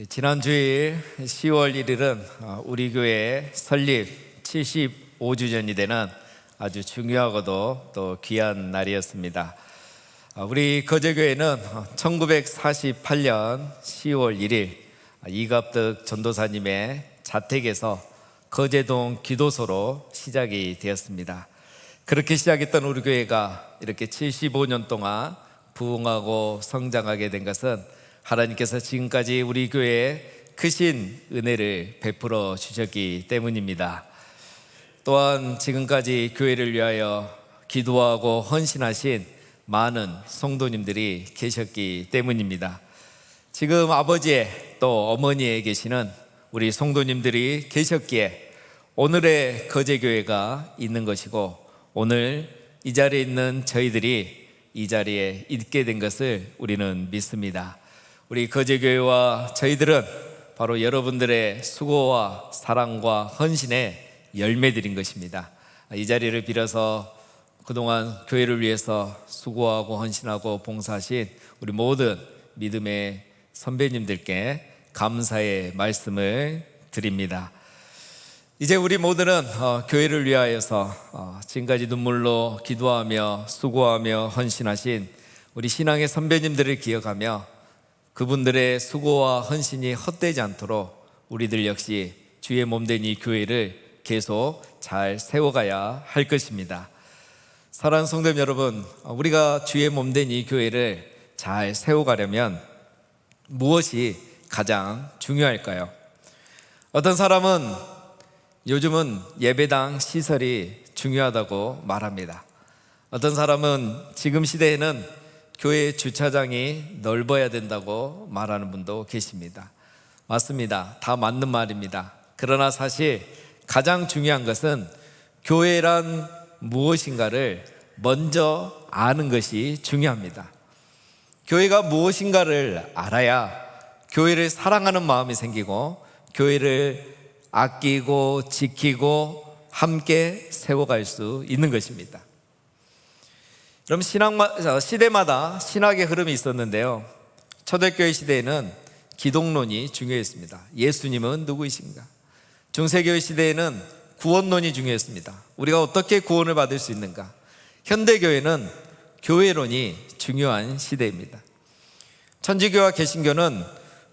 지난 주일 10월 1일은 우리 교회 설립 75주년이 되는 아주 중요하고도 또 귀한 날이었습니다. 우리 거제교회는 1948년 10월 1일 이갑득 전도사님의 자택에서 거제동 기도소로 시작이 되었습니다. 그렇게 시작했던 우리 교회가 이렇게 75년 동안 부흥하고 성장하게 된 것은 하나님께서 지금까지 우리 교회에 크신 은혜를 베풀어 주셨기 때문입니다. 또한 지금까지 교회를 위하여 기도하고 헌신하신 많은 성도님들이 계셨기 때문입니다. 지금 아버지의 또 어머니에 계시는 우리 성도님들이 계셨기에 오늘의 거제교회가 있는 것이고, 오늘 이 자리에 있는 저희들이 이 자리에 있게 된 것을 우리는 믿습니다. 우리 거제교회와 저희들은 바로 여러분들의 수고와 사랑과 헌신의 열매들인 것입니다. 이 자리를 빌어서 그동안 교회를 위해서 수고하고 헌신하고 봉사하신 우리 모든 믿음의 선배님들께 감사의 말씀을 드립니다. 이제 우리 모두는 교회를 위하여서 지금까지 눈물로 기도하며 수고하며 헌신하신 우리 신앙의 선배님들을 기억하며 그분들의 수고와 헌신이 헛되지 않도록 우리들 역시 주의 몸된 이 교회를 계속 잘 세워가야 할 것입니다. 사랑하는 성도님 여러분, 우리가 주의 몸된 이 교회를 잘 세워가려면 무엇이 가장 중요할까요? 어떤 사람은 요즘은 예배당 시설이 중요하다고 말합니다. 어떤 사람은 지금 시대에는 교회 주차장이 넓어야 된다고 말하는 분도 계십니다. 맞습니다. 다 맞는 말입니다. 그러나 사실 가장 중요한 것은 교회란 무엇인가를 먼저 아는 것이 중요합니다. 교회가 무엇인가를 알아야 교회를 사랑하는 마음이 생기고 교회를 아끼고 지키고 함께 세워갈 수 있는 것입니다. 그럼 시대마다 신학의 흐름이 있었는데요, 초대교회 시대에는 기독론이 중요했습니다. 예수님은 누구이신가? 중세교회 시대에는 구원론이 중요했습니다. 우리가 어떻게 구원을 받을 수 있는가? 현대교회는 교회론이 중요한 시대입니다. 천주교와 개신교는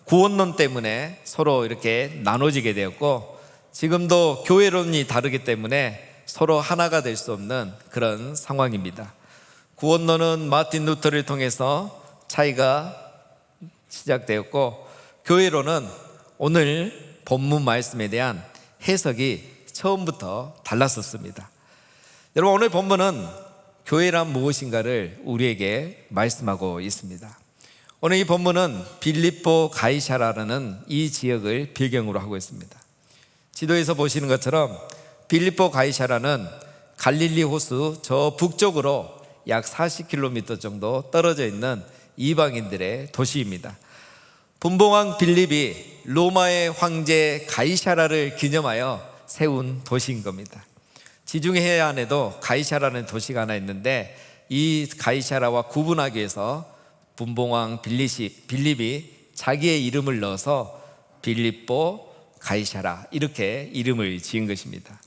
구원론 때문에 서로 이렇게 나눠지게 되었고, 지금도 교회론이 다르기 때문에 서로 하나가 될 수 없는 그런 상황입니다. 구원론은 마틴 루터를 통해서 차이가 시작되었고, 교회론은 오늘 본문 말씀에 대한 해석이 처음부터 달랐었습니다. 여러분, 오늘 본문은 교회란 무엇인가를 우리에게 말씀하고 있습니다. 오늘 이 본문은 빌립보 가이사라라는 이 지역을 배경으로 하고 있습니다. 지도에서 보시는 것처럼 빌립보 가이사라는 갈릴리 호수 저 북쪽으로 약 40km 정도 떨어져 있는 이방인들의 도시입니다. 분봉왕 빌립이 로마의 황제 가이사라를 기념하여 세운 도시인 겁니다. 지중해 해안에도 가이사라는 도시가 하나 있는데, 이 가이사라와 구분하기 위해서 분봉왕 빌립이 자기의 이름을 넣어서 빌립보 가이사라 이렇게 이름을 지은 것입니다.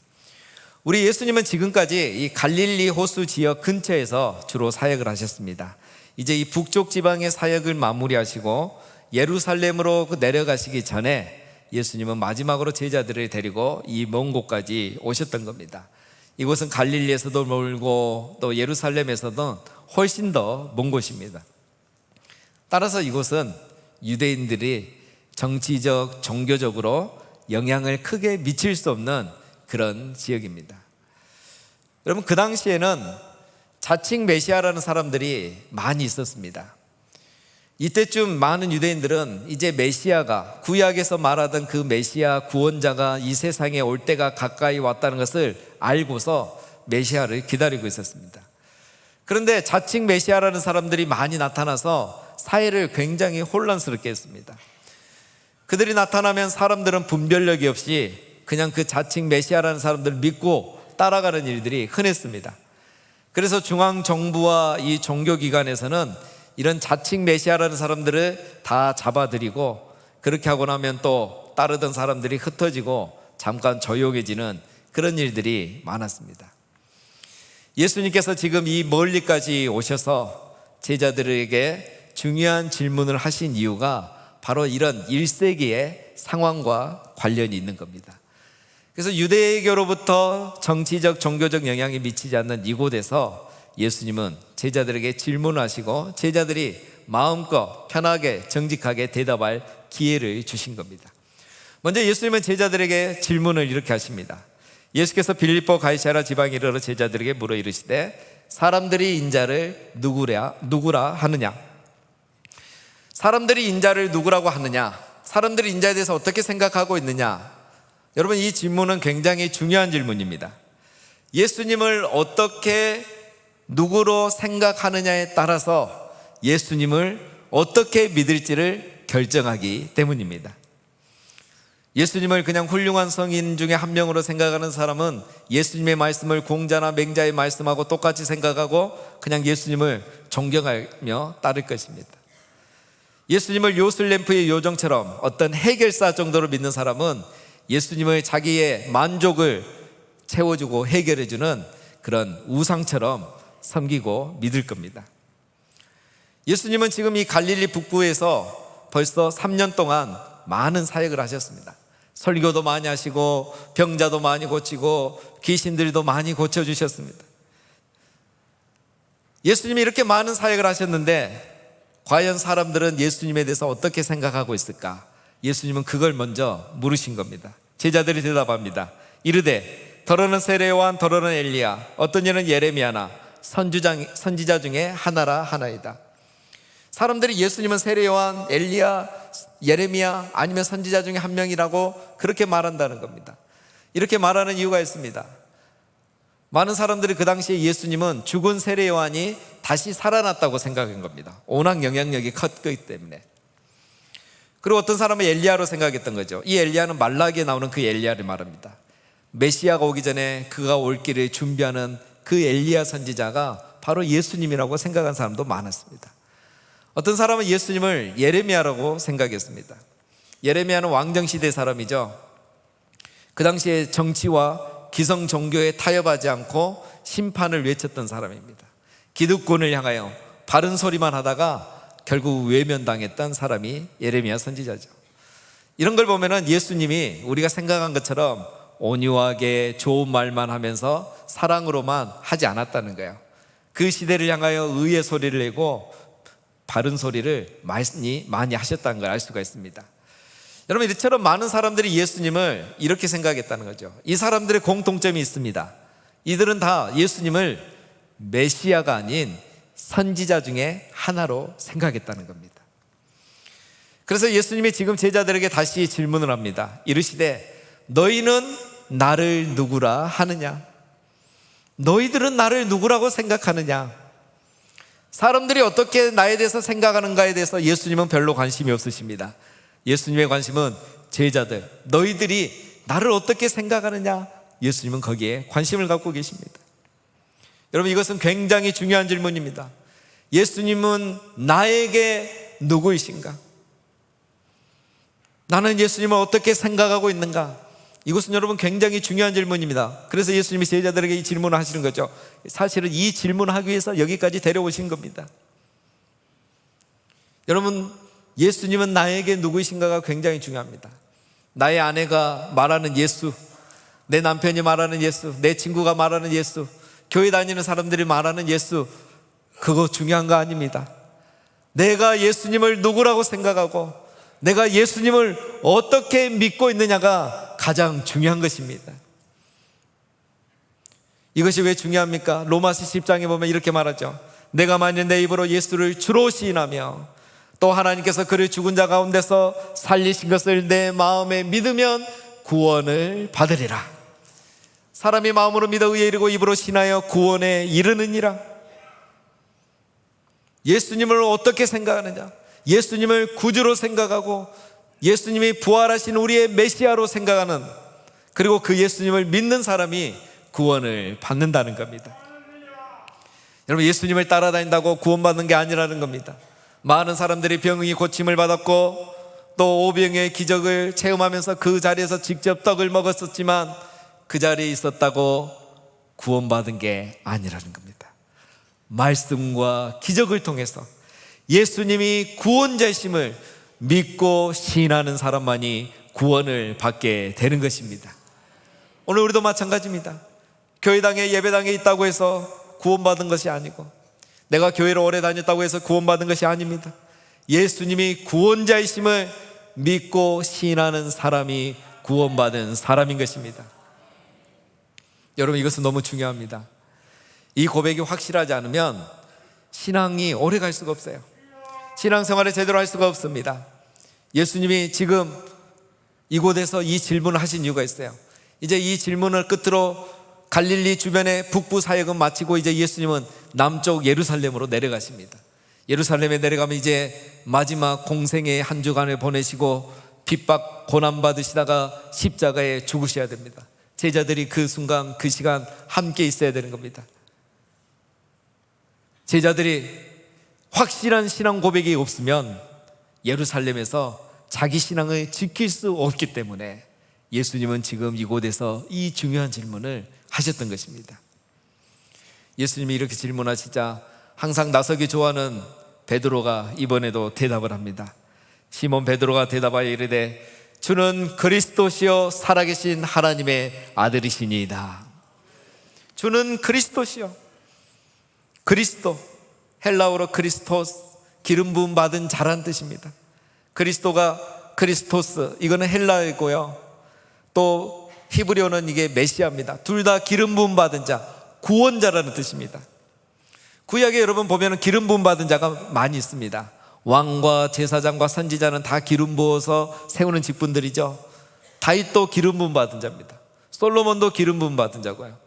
우리 예수님은 지금까지 이 갈릴리 호수 지역 근처에서 주로 사역을 하셨습니다. 이제 이 북쪽 지방의 사역을 마무리하시고 예루살렘으로 내려가시기 전에 예수님은 마지막으로 제자들을 데리고 이 먼 곳까지 오셨던 겁니다. 이곳은 갈릴리에서도 멀고 또 예루살렘에서도 훨씬 더 먼 곳입니다. 따라서 이곳은 유대인들이 정치적, 종교적으로 영향을 크게 미칠 수 없는 그런 지역입니다. 여러분, 그 당시에는 자칭 메시아라는 사람들이 많이 있었습니다. 이때쯤 많은 유대인들은 이제 메시아가, 구약에서 말하던 그 메시아 구원자가 이 세상에 올 때가 가까이 왔다는 것을 알고서 메시아를 기다리고 있었습니다. 그런데 자칭 메시아라는 사람들이 많이 나타나서 사회를 굉장히 혼란스럽게 했습니다. 그들이 나타나면 사람들은 분별력이 없이 그냥 그 자칭 메시아라는 사람들을 믿고 따라가는 일들이 흔했습니다. 그래서 중앙정부와 이 종교기관에서는 이런 자칭 메시아라는 사람들을 다 잡아들이고 그렇게 하고 나면 또 따르던 사람들이 흩어지고 잠깐 조용해지는 그런 일들이 많았습니다. 예수님께서 지금 이 멀리까지 오셔서 제자들에게 중요한 질문을 하신 이유가 바로 이런 1세기의 상황과 관련이 있는 겁니다. 그래서 유대교로부터 정치적, 종교적 영향이 미치지 않는 이곳에서 예수님은 제자들에게 질문하시고 제자들이 마음껏 편하게 정직하게 대답할 기회를 주신 겁니다. 먼저 예수님은 제자들에게 질문을 이렇게 하십니다. 예수께서 빌립보 가이사랴 지방에 이르러 제자들에게 물어 이르시되 사람들이 인자를 누구라 하느냐? 사람들이 인자를 누구라고 하느냐? 사람들이 인자에 대해서 어떻게 생각하고 있느냐? 여러분, 이 질문은 굉장히 중요한 질문입니다. 예수님을 어떻게 누구로 생각하느냐에 따라서 예수님을 어떻게 믿을지를 결정하기 때문입니다. 예수님을 그냥 훌륭한 성인 중에 한 명으로 생각하는 사람은 예수님의 말씀을 공자나 맹자의 말씀하고 똑같이 생각하고 그냥 예수님을 존경하며 따를 것입니다. 예수님을 요술램프의 요정처럼 어떤 해결사 정도로 믿는 사람은 예수님을 자기의 만족을 채워주고 해결해주는 그런 우상처럼 섬기고 믿을 겁니다. 예수님은 지금 이 갈릴리 북부에서 벌써 3년 동안 많은 사역을 하셨습니다. 설교도 많이 하시고 병자도 많이 고치고 귀신들도 많이 고쳐주셨습니다. 예수님이 이렇게 많은 사역을 하셨는데 과연 사람들은 예수님에 대해서 어떻게 생각하고 있을까? 예수님은 그걸 먼저 물으신 겁니다. 제자들이 대답합니다. 이르되 더러는 세례요한 더러는 엘리야 어떤 이는 예레미야나 선지자 중에 하나라 하나이다. 사람들이 예수님은 세례요한, 엘리야, 예레미야 아니면 선지자 중에 한 명이라고 그렇게 말한다는 겁니다. 이렇게 말하는 이유가 있습니다. 많은 사람들이 그 당시에 예수님은 죽은 세례요한이 다시 살아났다고 생각한 겁니다. 워낙 영향력이 컸기 때문에. 그리고 어떤 사람은 엘리야로 생각했던 거죠. 이 엘리야는 말라기에 나오는 그 엘리야를 말합니다. 메시아가 오기 전에 그가 올 길을 준비하는 그 엘리야 선지자가 바로 예수님이라고 생각한 사람도 많았습니다. 어떤 사람은 예수님을 예레미야라고 생각했습니다. 예레미야는 왕정시대 사람이죠. 그 당시에 정치와 기성 종교에 타협하지 않고 심판을 외쳤던 사람입니다. 기득권을 향하여 바른 소리만 하다가 결국 외면당했던 사람이 예레미야 선지자죠. 이런 걸 보면은 예수님이 우리가 생각한 것처럼 온유하게 좋은 말만 하면서 사랑으로만 하지 않았다는 거예요. 그 시대를 향하여 의의 소리를 내고 바른 소리를 많이 하셨다는 걸 알 수가 있습니다. 여러분, 이처럼 많은 사람들이 예수님을 이렇게 생각했다는 거죠. 이 사람들의 공통점이 있습니다. 이들은 다 예수님을 메시아가 아닌 선지자 중에 하나로 생각했다는 겁니다. 그래서 예수님이 지금 제자들에게 다시 질문을 합니다. 이르시되 너희는 나를 누구라 하느냐? 너희들은 나를 누구라고 생각하느냐? 사람들이 어떻게 나에 대해서 생각하는가에 대해서 예수님은 별로 관심이 없으십니다. 예수님의 관심은 제자들, 너희들이 나를 어떻게 생각하느냐? 예수님은 거기에 관심을 갖고 계십니다. 여러분, 이것은 굉장히 중요한 질문입니다. 예수님은 나에게 누구이신가? 나는 예수님을 어떻게 생각하고 있는가? 이것은 여러분 굉장히 중요한 질문입니다. 그래서 예수님이 제자들에게 이 질문을 하시는 거죠. 사실은 이 질문을 하기 위해서 여기까지 데려오신 겁니다. 여러분, 예수님은 나에게 누구이신가가 굉장히 중요합니다. 나의 아내가 말하는 예수, 내 남편이 말하는 예수, 내 친구가 말하는 예수, 교회 다니는 사람들이 말하는 예수, 그거 중요한 거 아닙니다. 내가 예수님을 누구라고 생각하고 내가 예수님을 어떻게 믿고 있느냐가 가장 중요한 것입니다. 이것이 왜 중요합니까? 로마서 10장에 보면 이렇게 말하죠. 내가 만일 내 입으로 예수를 주로 시인하며 또 하나님께서 그를 죽은 자 가운데서 살리신 것을 내 마음에 믿으면 구원을 받으리라. 사람이 마음으로 믿어 의에 이르고 입으로 신하여 구원에 이르느니라. 예수님을 어떻게 생각하느냐? 예수님을 구주로 생각하고 예수님이 부활하신 우리의 메시아로 생각하는, 그리고 그 예수님을 믿는 사람이 구원을 받는다는 겁니다. 여러분, 예수님을 따라다닌다고 구원받는 게 아니라는 겁니다. 많은 사람들이 병이 고침을 받았고 또 오병의 기적을 체험하면서 그 자리에서 직접 떡을 먹었었지만 그 자리에 있었다고 구원받은 게 아니라는 겁니다. 말씀과 기적을 통해서 예수님이 구원자이심을 믿고 신하는 사람만이 구원을 받게 되는 것입니다. 오늘 우리도 마찬가지입니다. 교회당에 예배당에 있다고 해서 구원받은 것이 아니고, 내가 교회를 오래 다녔다고 해서 구원받은 것이 아닙니다. 예수님이 구원자이심을 믿고 신하는 사람이 구원받은 사람인 것입니다. 여러분, 이것은 너무 중요합니다. 이 고백이 확실하지 않으면 신앙이 오래 갈 수가 없어요. 신앙생활을 제대로 할 수가 없습니다. 예수님이 지금 이곳에서 이 질문을 하신 이유가 있어요. 이제 이 질문을 끝으로 갈릴리 주변의 북부 사역은 마치고 이제 예수님은 남쪽 예루살렘으로 내려가십니다. 예루살렘에 내려가면 이제 마지막 공생의 한 주간을 보내시고 핍박 고난 받으시다가 십자가에 죽으셔야 됩니다. 제자들이 그 순간 그 시간 함께 있어야 되는 겁니다. 제자들이 확실한 신앙 고백이 없으면 예루살렘에서 자기 신앙을 지킬 수 없기 때문에 예수님은 지금 이곳에서 이 중요한 질문을 하셨던 것입니다. 예수님이 이렇게 질문하시자 항상 나서기 좋아하는 베드로가 이번에도 대답을 합니다. 시몬 베드로가 대답하여 이르되 주는 그리스도시요 살아계신 하나님의 아들이시니이다. 주는 그리스도시요. 그리스도, 헬라어로 크리스토스, 기름 부음 받은 자란 뜻입니다. 그리스도가 크리스토스, 이거는 헬라어이고요. 또 히브리어는 이게 메시아입니다. 둘 다 기름 부음 받은 자, 구원자라는 뜻입니다. 구약에 여러분 보면 기름 부음 받은 자가 많이 있습니다. 왕과 제사장과 선지자는 다 기름 부어서 세우는 직분들이죠. 다윗도 기름 부음 받은 자입니다. 솔로몬도 기름 부음 받은 자고요.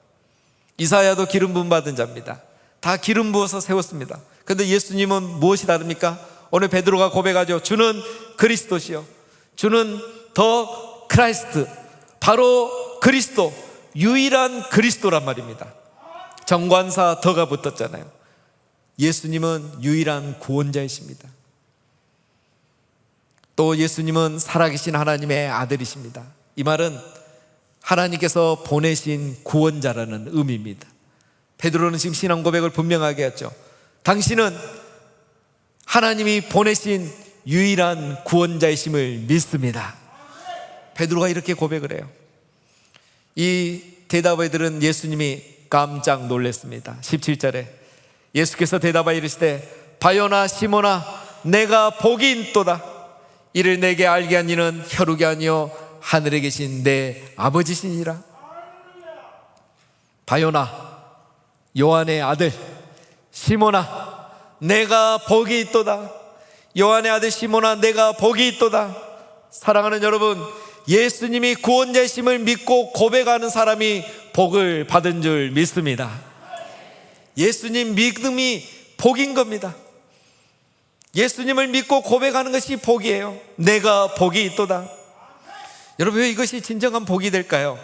이사야도 기름 부음 받은 자입니다. 다 기름 부어서 세웠습니다. 그런데 예수님은 무엇이 다릅니까? 오늘 베드로가 고백하죠. 주는 그리스도시요, 주는 더 크라이스트, 바로 그리스도, 유일한 그리스도란 말입니다. 정관사 더가 붙었잖아요. 예수님은 유일한 구원자이십니다. 또 예수님은 살아계신 하나님의 아들이십니다. 이 말은 하나님께서 보내신 구원자라는 의미입니다. 베드로는 지금 신앙 고백을 분명하게 했죠. 당신은 하나님이 보내신 유일한 구원자이심을 믿습니다. 베드로가 이렇게 고백을 해요. 이 대답을 들은 예수님이 깜짝 놀랐습니다. 17절에 예수께서 대답하여 이르시되 바요나 시몬아 내가 복이 있도다. 이를 내게 알게 한 이는 혈육이 아니요 하늘에 계신 내 아버지시니라. 바요나, 요한의 아들 시몬아 내가 복이 있도다. 요한의 아들 시몬아 내가 복이 있도다. 사랑하는 여러분, 예수님이 구원자이심을 믿고 고백하는 사람이 복을 받은 줄 믿습니다. 예수님 믿음이 복인 겁니다. 예수님을 믿고 고백하는 것이 복이에요. 내가 복이 있도다. 여러분, 왜 이것이 진정한 복이 될까요?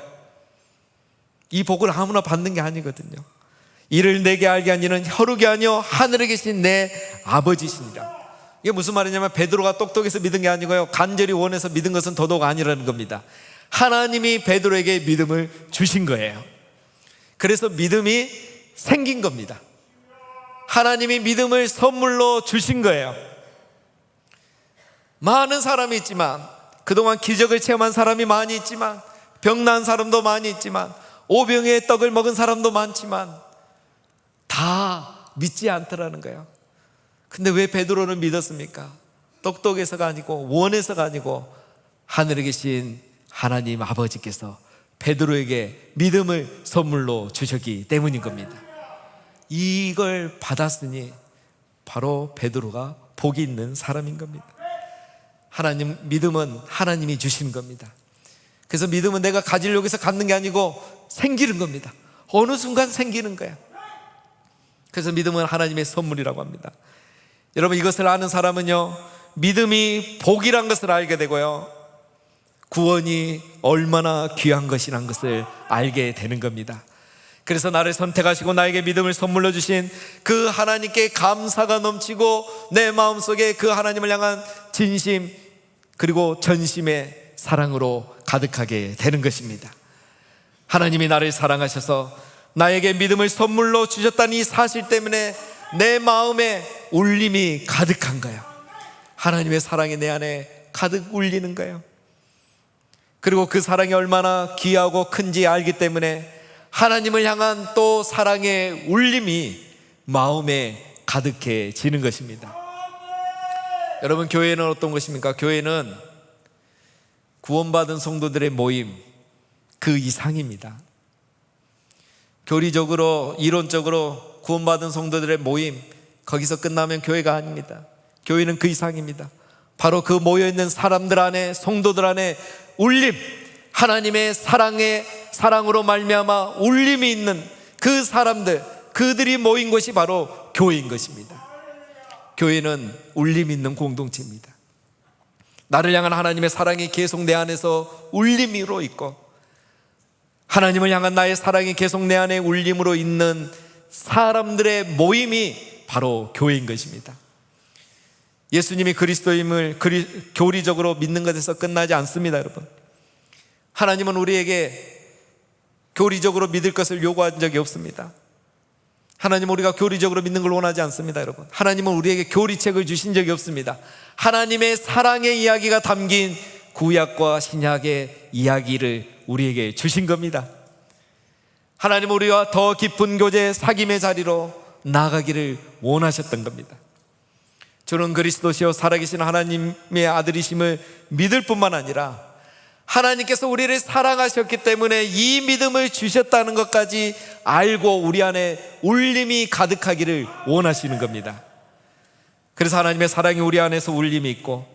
이 복을 아무나 받는 게 아니거든요. 이를 내게 알게 한 이는 혈육이 아니요 하늘에 계신 내 아버지시니라. 이게 무슨 말이냐면 베드로가 똑똑해서 믿은 게 아니고요, 간절히 원해서 믿은 것은 더더욱 아니라는 겁니다. 하나님이 베드로에게 믿음을 주신 거예요. 그래서 믿음이 생긴 겁니다. 하나님이 믿음을 선물로 주신 거예요. 많은 사람이 있지만, 그동안 기적을 체험한 사람이 많이 있지만, 병난 사람도 많이 있지만, 오병의 떡을 먹은 사람도 많지만 다 믿지 않더라는 거예요. 근데 왜 베드로는 믿었습니까? 똑똑해서가 아니고 원해서가 아니고 하늘에 계신 하나님 아버지께서 베드로에게 믿음을 선물로 주셨기 때문인 겁니다. 이걸 받았으니 바로 베드로가 복이 있는 사람인 겁니다. 하나님, 믿음은 하나님이 주신 겁니다. 그래서 믿음은 내가 가지려고 해서 갖는 게 아니고 생기는 겁니다. 어느 순간 생기는 거야. 그래서 믿음은 하나님의 선물이라고 합니다. 여러분, 이것을 아는 사람은요, 믿음이 복이란 것을 알게 되고요, 구원이 얼마나 귀한 것이란 것을 알게 되는 겁니다. 그래서 나를 선택하시고 나에게 믿음을 선물로 주신 그 하나님께 감사가 넘치고 내 마음속에 그 하나님을 향한 진심, 그리고 전심의 사랑으로 가득하게 되는 것입니다. 하나님이 나를 사랑하셔서 나에게 믿음을 선물로 주셨다는 이 사실 때문에 내 마음에 울림이 가득한 거예요. 하나님의 사랑이 내 안에 가득 울리는 거예요. 그리고 그 사랑이 얼마나 귀하고 큰지 알기 때문에 하나님을 향한 또 사랑의 울림이 마음에 가득해지는 것입니다. 여러분, 교회는 어떤 것입니까? 교회는 구원받은 성도들의 모임 그 이상입니다. 교리적으로 이론적으로 구원받은 성도들의 모임, 거기서 끝나면 교회가 아닙니다. 교회는 그 이상입니다. 바로 그 모여있는 사람들 안에, 성도들 안에 울림, 하나님의 사랑으로 말미암아 울림이 있는 그 사람들, 그들이 모인 것이 바로 교회인 것입니다. 교회는 울림 있는 공동체입니다. 나를 향한 하나님의 사랑이 계속 내 안에서 울림으로 있고, 하나님을 향한 나의 사랑이 계속 내 안에 울림으로 있는 사람들의 모임이 바로 교회인 것입니다. 예수님이 그리스도임을 교리적으로 믿는 것에서 끝나지 않습니다, 여러분. 하나님은 우리에게 교리적으로 믿을 것을 요구한 적이 없습니다. 하나님은 우리가 교리적으로 믿는 걸 원하지 않습니다, 여러분. 하나님은 우리에게 교리책을 주신 적이 없습니다. 하나님의 사랑의 이야기가 담긴 구약과 신약의 이야기를 우리에게 주신 겁니다. 하나님은 우리와 더 깊은 교제, 사귐의 자리로 나아가기를 원하셨던 겁니다. 저는 그리스도시요 살아계신 하나님의 아들이심을 믿을 뿐만 아니라 하나님께서 우리를 사랑하셨기 때문에 이 믿음을 주셨다는 것까지 알고 우리 안에 울림이 가득하기를 원하시는 겁니다. 그래서 하나님의 사랑이 우리 안에서 울림이 있고,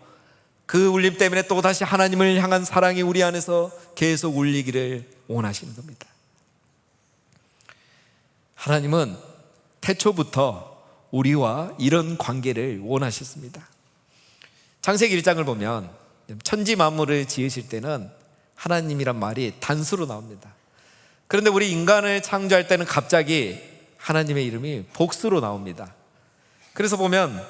그 울림 때문에 또 다시 하나님을 향한 사랑이 우리 안에서 계속 울리기를 원하시는 겁니다. 하나님은 태초부터 우리와 이런 관계를 원하셨습니다. 창세기 1장을 보면 천지 만물을 지으실 때는 하나님이란 말이 단수로 나옵니다. 그런데 우리 인간을 창조할 때는 갑자기 하나님의 이름이 복수로 나옵니다. 그래서 보면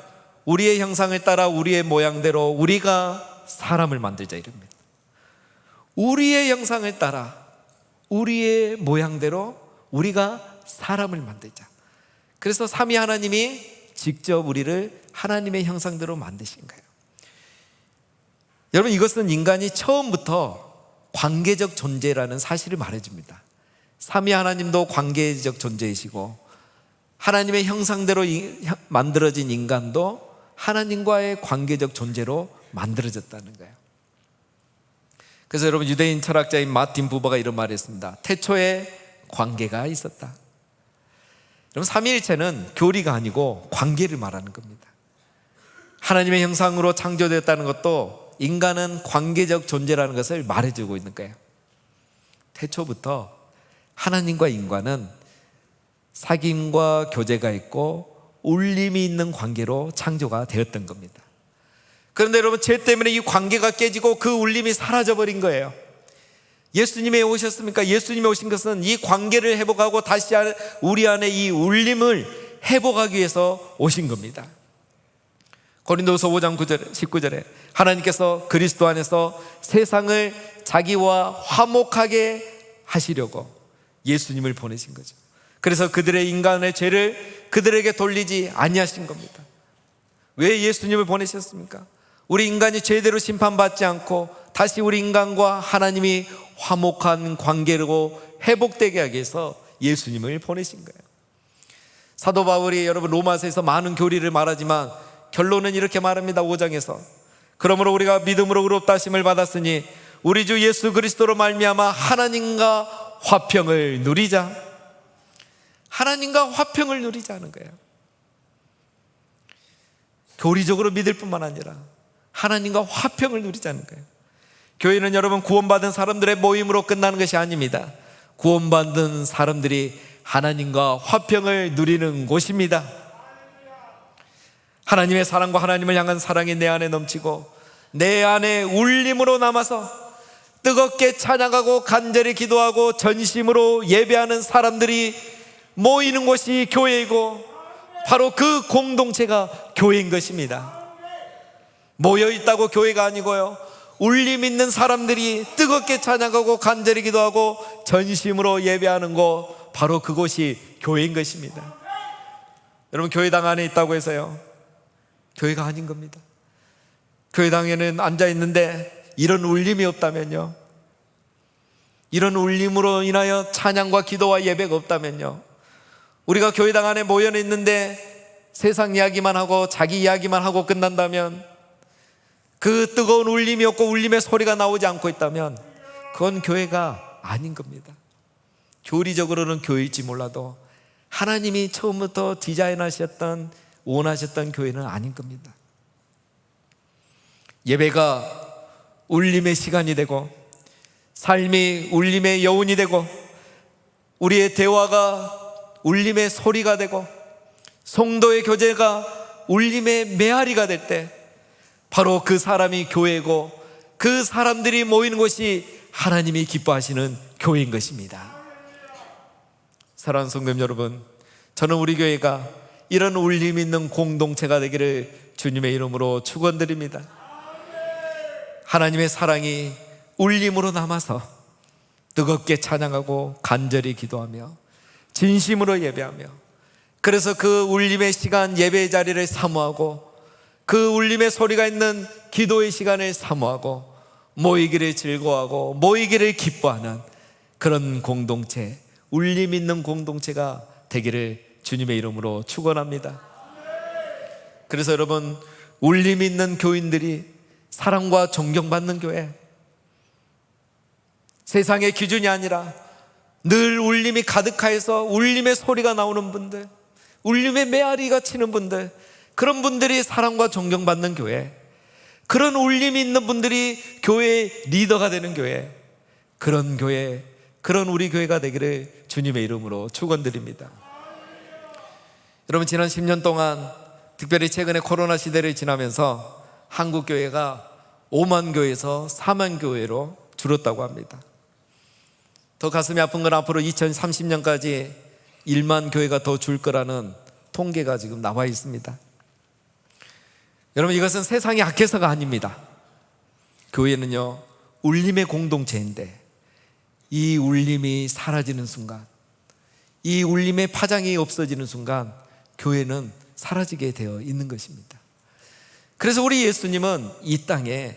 우리의 형상을 따라 우리의 모양대로 우리가 사람을 만들자 이럽니다. 우리의 형상을 따라 우리의 모양대로 우리가 사람을 만들자. 그래서 삼위 하나님이 직접 우리를 하나님의 형상대로 만드신 거예요. 여러분, 이것은 인간이 처음부터 관계적 존재라는 사실을 말해줍니다. 삼위 하나님도 관계적 존재이시고, 하나님의 형상대로 만들어진 인간도 하나님과의 관계적 존재로 만들어졌다는 거예요. 그래서 여러분, 유대인 철학자인 마틴 부버가 이런 말을 했습니다. 태초에 관계가 있었다. 여러분, 삼위일체는 교리가 아니고 관계를 말하는 겁니다. 하나님의 형상으로 창조되었다는 것도 인간은 관계적 존재라는 것을 말해주고 있는 거예요. 태초부터 하나님과 인간은 사귐과 교제가 있고 울림이 있는 관계로 창조가 되었던 겁니다. 그런데 여러분, 죄 때문에 이 관계가 깨지고 그 울림이 사라져버린 거예요. 예수님이 오셨습니까? 예수님이 오신 것은 이 관계를 회복하고 다시 우리 안에 이 울림을 회복하기 위해서 오신 겁니다. 고린도후서 5장 19절에 하나님께서 그리스도 안에서 세상을 자기와 화목하게 하시려고 예수님을 보내신 거죠. 그래서 그들의 인간의 죄를 그들에게 돌리지 아니하신 겁니다. 왜 예수님을 보내셨습니까? 우리 인간이 죄대로 심판받지 않고 다시 우리 인간과 하나님이 화목한 관계로 회복되게 하기 위해서 예수님을 보내신 거예요. 사도 바울이 여러분 로마서에서 많은 교리를 말하지만 결론은 이렇게 말합니다. 5장에서 그러므로 우리가 믿음으로 의롭다 하심을 받았으니 우리 주 예수 그리스도로 말미암아 하나님과 화평을 누리자. 하나님과 화평을 누리자는 거예요. 교리적으로 믿을 뿐만 아니라 하나님과 화평을 누리자는 거예요. 교회는 여러분 구원받은 사람들의 모임으로 끝나는 것이 아닙니다. 구원받은 사람들이 하나님과 화평을 누리는 곳입니다. 하나님의 사랑과 하나님을 향한 사랑이 내 안에 넘치고 내 안에 울림으로 남아서 뜨겁게 찬양하고 간절히 기도하고 전심으로 예배하는 사람들이 모이는 곳이 교회이고 바로 그 공동체가 교회인 것입니다. 모여있다고 교회가 아니고요, 울림 있는 사람들이 뜨겁게 찬양하고 간절히 기도하고 전심으로 예배하는 곳, 바로 그곳이 교회인 것입니다. 여러분, 교회당 안에 있다고 해서요, 교회가 아닌 겁니다. 교회당에는 앉아있는데 이런 울림이 없다면요, 이런 울림으로 인하여 찬양과 기도와 예배가 없다면요, 우리가 교회당 안에 모여 있는데 세상 이야기만 하고 자기 이야기만 하고 끝난다면, 그 뜨거운 울림이 없고 울림의 소리가 나오지 않고 있다면 그건 교회가 아닌 겁니다. 교리적으로는 교회일지 몰라도 하나님이 처음부터 디자인하셨던, 원하셨던 교회는 아닌 겁니다. 예배가 울림의 시간이 되고, 삶이 울림의 여운이 되고, 우리의 대화가 울림의 소리가 되고, 성도의 교제가 울림의 메아리가 될 때, 바로 그 사람이 교회고 그 사람들이 모이는 곳이 하나님이 기뻐하시는 교회인 것입니다. 사랑하는 성도 여러분, 저는 우리 교회가 이런 울림 있는 공동체가 되기를 주님의 이름으로 축원드립니다. 하나님의 사랑이 울림으로 남아서 뜨겁게 찬양하고 간절히 기도하며 진심으로 예배하며, 그래서 그 울림의 시간, 예배의 자리를 사모하고 그 울림의 소리가 있는 기도의 시간을 사모하고 모이기를 즐거워하고 모이기를 기뻐하는 그런 공동체, 울림 있는 공동체가 되기를 주님의 이름으로 축원합니다. 그래서 여러분, 울림 있는 교인들이 사랑과 존경받는 교회, 세상의 기준이 아니라 늘 울림이 가득하여서 울림의 소리가 나오는 분들, 울림의 메아리가 치는 분들, 그런 분들이 사랑과 존경받는 교회, 그런 울림이 있는 분들이 교회의 리더가 되는 교회, 그런 교회, 그런 우리 교회가 되기를 주님의 이름으로 축원드립니다. 여러분, 지난 10년 동안, 특별히 최근에 코로나 시대를 지나면서 한국 교회가 5만 교회에서 4만 교회로 줄었다고 합니다. 더 가슴이 아픈 건 앞으로 2030년까지 1만 교회가 더 줄 거라는 통계가 지금 나와 있습니다. 여러분, 이것은 세상이 악해서가 아닙니다. 교회는요, 울림의 공동체인데 이 울림이 사라지는 순간, 이 울림의 파장이 없어지는 순간 교회는 사라지게 되어 있는 것입니다. 그래서 우리 예수님은 이 땅에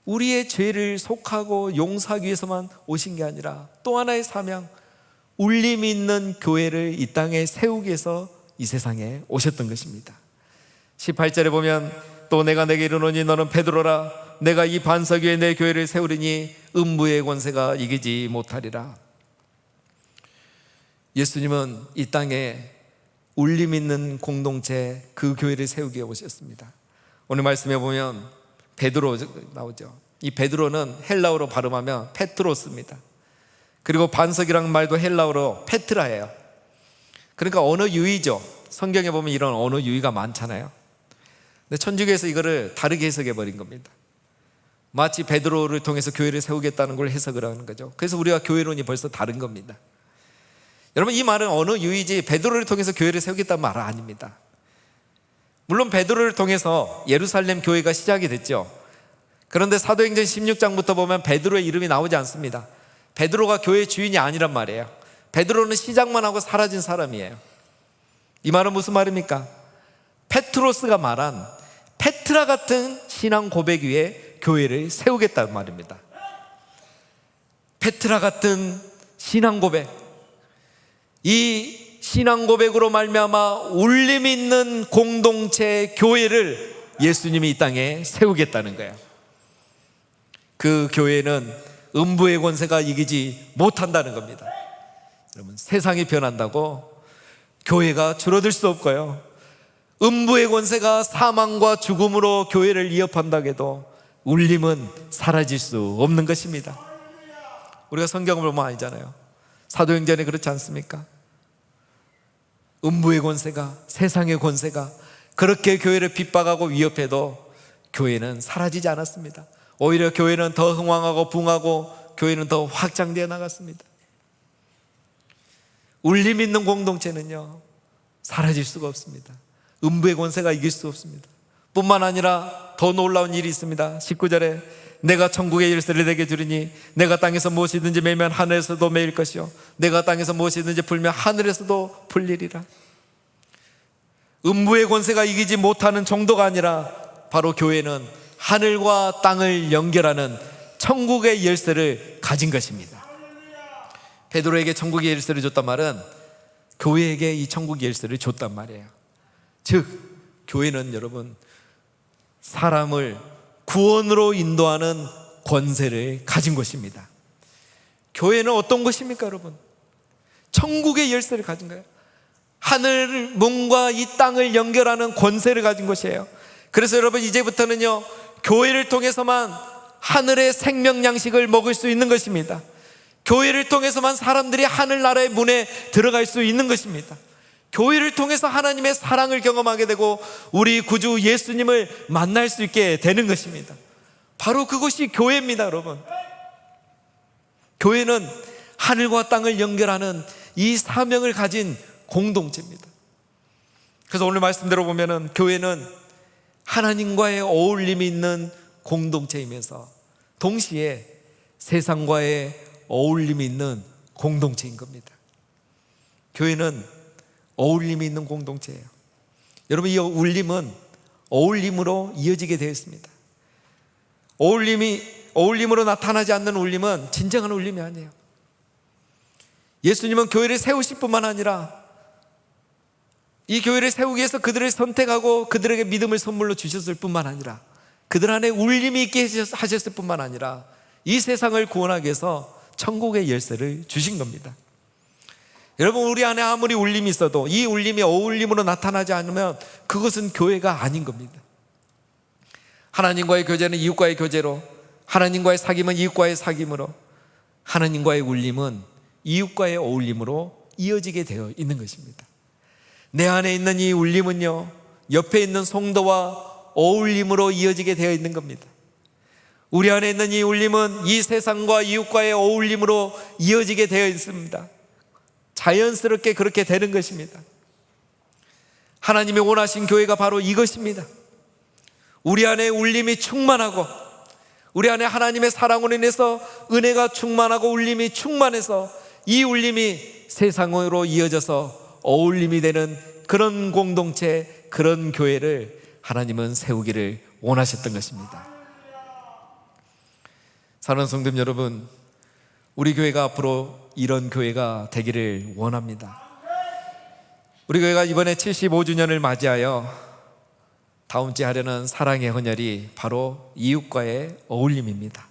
우리의 죄를 속하고 용서하기 위해서만 오신 게 아니라 또 하나의 사명, 울림 있는 교회를 이 땅에 세우기 위해서 이 세상에 오셨던 것입니다. 18절에 보면, 또 내가 내게 이르노니 너는 베드로라, 내가 이 반석 위에 내 교회를 세우리니 음부의 권세가 이기지 못하리라. 예수님은 이 땅에 울림 있는 공동체, 그 교회를 세우기 위해 오셨습니다. 오늘 말씀에 보면 베드로 나오죠. 이 베드로는 헬라어로 발음하면 페트로스입니다. 그리고 반석이라는 말도 헬라어로 페트라예요. 그러니까 언어 유의죠. 성경에 보면 이런 언어 유의가 많잖아요. 근데 천주교에서 이거를 다르게 해석해 버린 겁니다. 마치 베드로를 통해서 교회를 세우겠다는 걸 해석을 하는 거죠. 그래서 우리가 교회론이 벌써 다른 겁니다. 여러분, 이 말은 언어 유의지 베드로를 통해서 교회를 세우겠다는 말은 아닙니다. 물론 베드로를 통해서 예루살렘 교회가 시작이 됐죠. 그런데 사도행전 16장부터 보면 베드로의 이름이 나오지 않습니다. 베드로가 교회의 주인이 아니란 말이에요. 베드로는 시작만 하고 사라진 사람이에요. 이 말은 무슨 말입니까? 페트로스가 말한 페트라 같은 신앙 고백 위에 교회를 세우겠다는 말입니다. 페트라 같은 신앙 고백, 이 신앙 고백으로 말미암아 울림 있는 공동체 교회를 예수님이 이 땅에 세우겠다는 거예요. 그 교회는 음부의 권세가 이기지 못한다는 겁니다. 여러분, 세상이 변한다고 교회가 줄어들 수 없고요, 음부의 권세가 사망과 죽음으로 교회를 위협한다고 해도 울림은 사라질 수 없는 것입니다. 우리가 성경을 보면 알잖아요. 사도행전에 그렇지 않습니까? 음부의 권세가, 세상의 권세가 그렇게 교회를 핍박하고 위협해도 교회는 사라지지 않았습니다. 오히려 교회는 더 흥왕하고 붕하고 교회는 더 확장되어 나갔습니다. 울림 있는 공동체는요, 사라질 수가 없습니다. 음부의 권세가 이길 수 없습니다. 뿐만 아니라 더 놀라운 일이 있습니다. 19절에 내가 천국의 열쇠를 내게 주리니 내가 땅에서 무엇이든지 매면 하늘에서도 매일 것이요 내가 땅에서 무엇이든지 풀면 하늘에서도 풀리리라. 음부의 권세가 이기지 못하는 정도가 아니라 바로 교회는 하늘과 땅을 연결하는 천국의 열쇠를 가진 것입니다. 베드로에게 천국의 열쇠를 줬단 말은 교회에게 이 천국의 열쇠를 줬단 말이에요. 즉 교회는 여러분 사람을 구원으로 인도하는 권세를 가진 것입니다. 교회는 어떤 것입니까 여러분? 천국의 열쇠를 가진 거예요. 하늘 문과 이 땅을 연결하는 권세를 가진 것이에요. 그래서 여러분 이제부터는요 교회를 통해서만 하늘의 생명 양식을 먹을 수 있는 것입니다. 교회를 통해서만 사람들이 하늘나라의 문에 들어갈 수 있는 것입니다. 교회를 통해서 하나님의 사랑을 경험하게 되고 우리 구주 예수님을 만날 수 있게 되는 것입니다. 바로 그것이 교회입니다 여러분. 교회는 하늘과 땅을 연결하는 이 사명을 가진 공동체입니다. 그래서 오늘 말씀대로 보면은 교회는 하나님과의 어울림이 있는 공동체이면서 동시에 세상과의 어울림이 있는 공동체인 겁니다. 교회는 어울림이 있는 공동체예요. 여러분 이 울림은 어울림으로 이어지게 되어 있습니다. 어울림으로 나타나지 않는 울림은 진정한 울림이 아니에요. 예수님은 교회를 세우실 뿐만 아니라 이 교회를 세우기 위해서 그들을 선택하고 그들에게 믿음을 선물로 주셨을 뿐만 아니라 그들 안에 울림이 있게 하셨을 뿐만 아니라 이 세상을 구원하기 위해서 천국의 열쇠를 주신 겁니다. 여러분 우리 안에 아무리 울림이 있어도 이 울림이 어울림으로 나타나지 않으면 그것은 교회가 아닌 겁니다. 하나님과의 교제는 이웃과의 교제로, 하나님과의 사귐은 이웃과의 사귐으로, 하나님과의 울림은 이웃과의 어울림으로 이어지게 되어 있는 것입니다. 내 안에 있는 이 울림은요 옆에 있는 성도와 어울림으로 이어지게 되어 있는 겁니다. 우리 안에 있는 이 울림은 이 세상과 이웃과의 어울림으로 이어지게 되어 있습니다. 자연스럽게 그렇게 되는 것입니다. 하나님이 원하신 교회가 바로 이것입니다. 우리 안에 울림이 충만하고 우리 안에 하나님의 사랑으로 인해서 은혜가 충만하고 울림이 충만해서 이 울림이 세상으로 이어져서 어울림이 되는 그런 공동체, 그런 교회를 하나님은 세우기를 원하셨던 것입니다. 사랑하는 성도님 여러분, 우리 교회가 앞으로 이런 교회가 되기를 원합니다. 우리 교회가 이번에 75주년을 맞이하여 다음 주에 하려는 사랑의 헌혈이 바로 이웃과의 어울림입니다.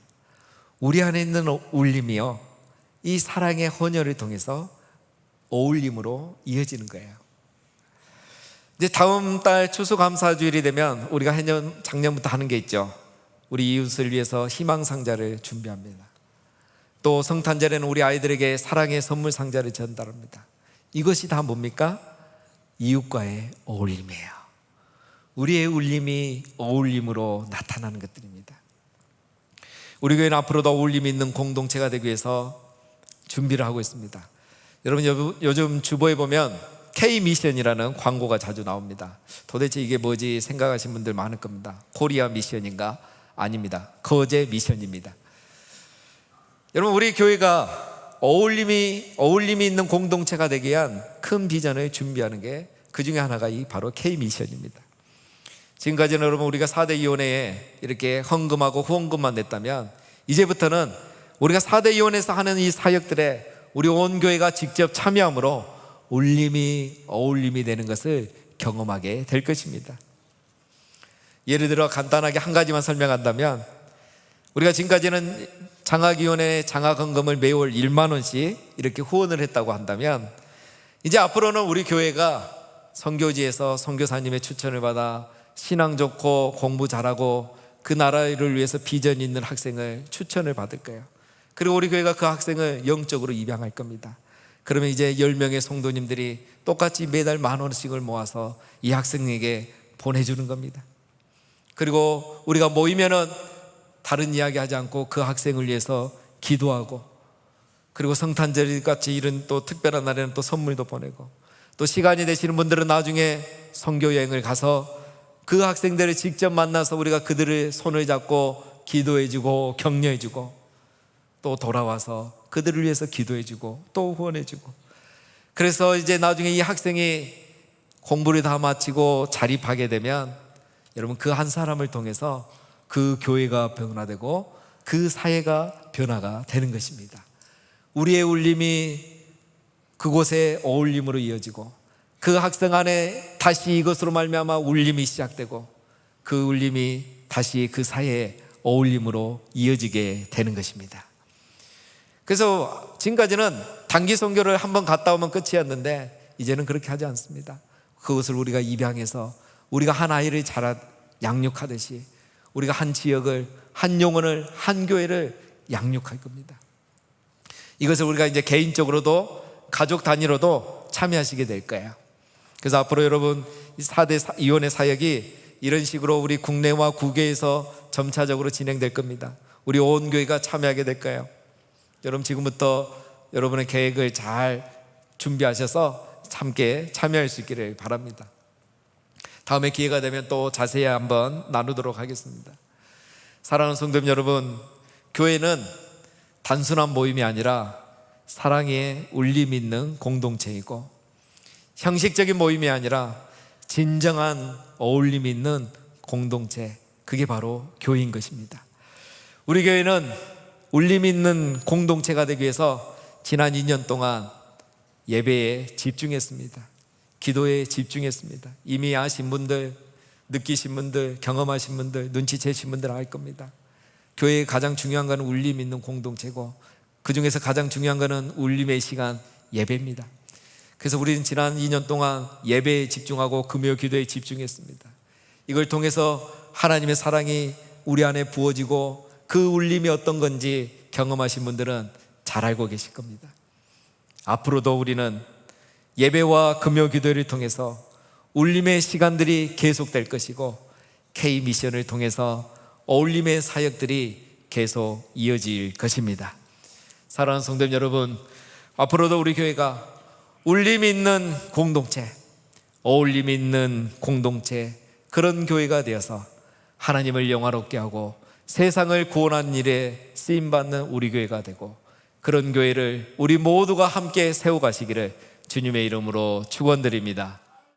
우리 안에 있는 울림이요 이 사랑의 헌혈을 통해서 어울림으로 이어지는 거예요. 이제 다음 달 추수감사주일이 되면 우리가 작년부터 하는 게 있죠. 우리 이웃을 위해서 희망상자를 준비합니다. 또 성탄절에는 우리 아이들에게 사랑의 선물 상자를 전달합니다. 이것이 다 뭡니까? 이웃과의 어울림이에요. 우리의 울림이 어울림으로 나타나는 것들입니다. 우리 교회는 앞으로도 어울림이 있는 공동체가 되기 위해서 준비를 하고 있습니다. 여러분 요즘 주보에 보면 K미션이라는 광고가 자주 나옵니다. 도대체 이게 뭐지 생각하시는 분들 많을 겁니다. 코리아 미션인가? 아닙니다. 거제 미션입니다. 여러분 우리 교회가 어울림이 있는 공동체가 되기 위한 큰 비전을 준비하는 게 그 중에 하나가 바로 K미션입니다. 지금까지는 여러분 우리가 4대 이혼회에 이렇게 헌금하고 후원금만 냈다면 이제부터는 우리가 4대 이혼회에서 하는 이 사역들에 우리 온 교회가 직접 참여함으로 어울림이 되는 것을 경험하게 될 것입니다. 예를 들어 간단하게 한 가지만 설명한다면 우리가 지금까지는 장학위원회 장학헌금을 매월 1만 원씩 이렇게 후원을 했다고 한다면 이제 앞으로는 우리 교회가 선교지에서 선교사님의 추천을 받아 신앙 좋고 공부 잘하고 그 나라를 위해서 비전 있는 학생을 추천을 받을 거예요. 그리고 우리 교회가 그 학생을 영적으로 입양할 겁니다. 그러면 이제 10명의 성도님들이 똑같이 매달 10,000원씩을 모아서 이 학생에게 보내주는 겁니다. 그리고 우리가 모이면은 다른 이야기 하지 않고 그 학생을 위해서 기도하고 그리고 성탄절 같이 이런 또 특별한 날에는 또 선물도 보내고 또 시간이 되시는 분들은 나중에 선교 여행을 가서 그 학생들을 직접 만나서 우리가 그들의 손을 잡고 기도해주고 격려해주고 또 돌아와서 그들을 위해서 기도해주고 또 후원해주고, 그래서 이제 나중에 이 학생이 공부를 다 마치고 자립하게 되면 여러분 그 한 사람을 통해서 그 교회가 변화되고 그 사회가 변화가 되는 것입니다. 우리의 울림이 그곳에 어울림으로 이어지고 그 학생 안에 다시 이것으로 말미암아 울림이 시작되고 그 울림이 다시 그 사회의 어울림으로 이어지게 되는 것입니다. 그래서 지금까지는 단기 선교를 한번 갔다 오면 끝이었는데 이제는 그렇게 하지 않습니다. 그것을 우리가 입양해서 우리가 한 아이를 양육하듯이 우리가 한 지역을, 한 영혼을, 한 교회를 양육할 겁니다. 이것을 우리가 이제 개인적으로도 가족 단위로도 참여하시게 될 거예요. 그래서 앞으로 여러분 4대 이혼의 사역이 이런 식으로 우리 국내와 국외에서 점차적으로 진행될 겁니다. 우리 온 교회가 참여하게 될 거예요. 여러분 지금부터 여러분의 계획을 잘 준비하셔서 함께 참여할 수 있기를 바랍니다. 다음에 기회가 되면 또 자세히 한번 나누도록 하겠습니다. 사랑하는 성도님 여러분, 교회는 단순한 모임이 아니라 사랑의 울림 있는 공동체이고, 형식적인 모임이 아니라 진정한 어울림 있는 공동체, 그게 바로 교회인 것입니다. 우리 교회는 울림 있는 공동체가 되기 위해서 지난 2년 동안 예배에 집중했습니다. 기도에 집중했습니다. 이미 아신 분들, 느끼신 분들, 경험하신 분들, 눈치채신 분들 알 겁니다. 교회의 가장 중요한 것은 울림 있는 공동체고, 그 중에서 가장 중요한 것은 울림의 시간, 예배입니다. 그래서 우리는 지난 2년 동안 예배에 집중하고 금요 기도에 집중했습니다. 이걸 통해서 하나님의 사랑이 우리 안에 부어지고 그 울림이 어떤 건지 경험하신 분들은 잘 알고 계실 겁니다. 앞으로도 우리는 예배와 금요 기도를 통해서 울림의 시간들이 계속될 것이고, K미션을 통해서 어울림의 사역들이 계속 이어질 것입니다. 사랑하는 성도님 여러분, 앞으로도 우리 교회가 울림 있는 공동체, 어울림 있는 공동체, 그런 교회가 되어서 하나님을 영화롭게 하고 세상을 구원하는 일에 쓰임받는 우리 교회가 되고, 그런 교회를 우리 모두가 함께 세워가시기를 주님의 이름으로 축원드립니다.